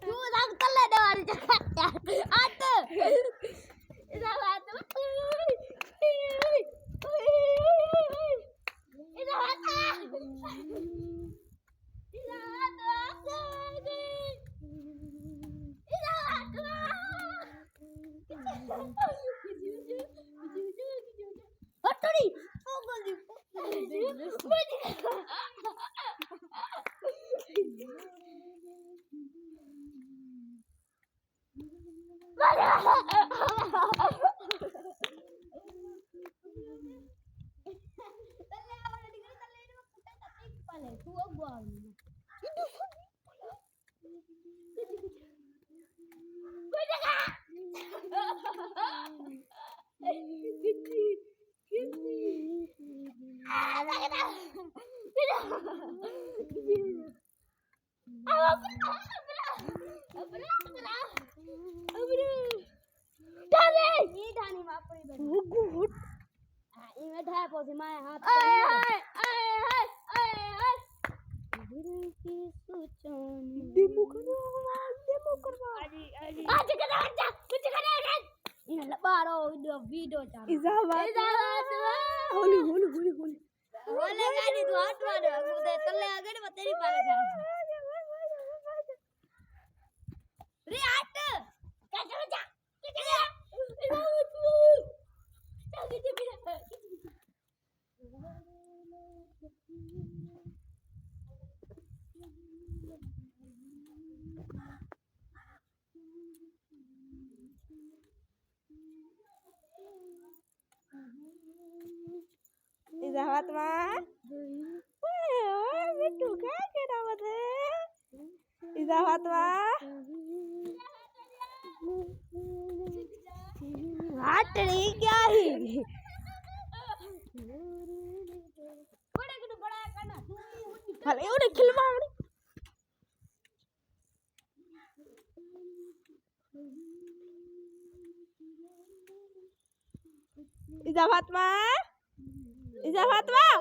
तू राम तल्ले देवारी जगह आत इधर आत इधर आत हटड़ी वीडियो चालू इजाबाद होली होली होली होली होले गाड़ी तो हट मारे मुझे तले आगे ने तेरी पाले जा रे हट क्या चल जा इजाबाद चल के मेरा इजाबात मां ओए बिट्टू क्या केड़ा मते इजाबात मां हटड़ी क्या ही बड़ा के बड़ा करना भले ओने खिलवाड़ी इजाबात मां इजाबात मां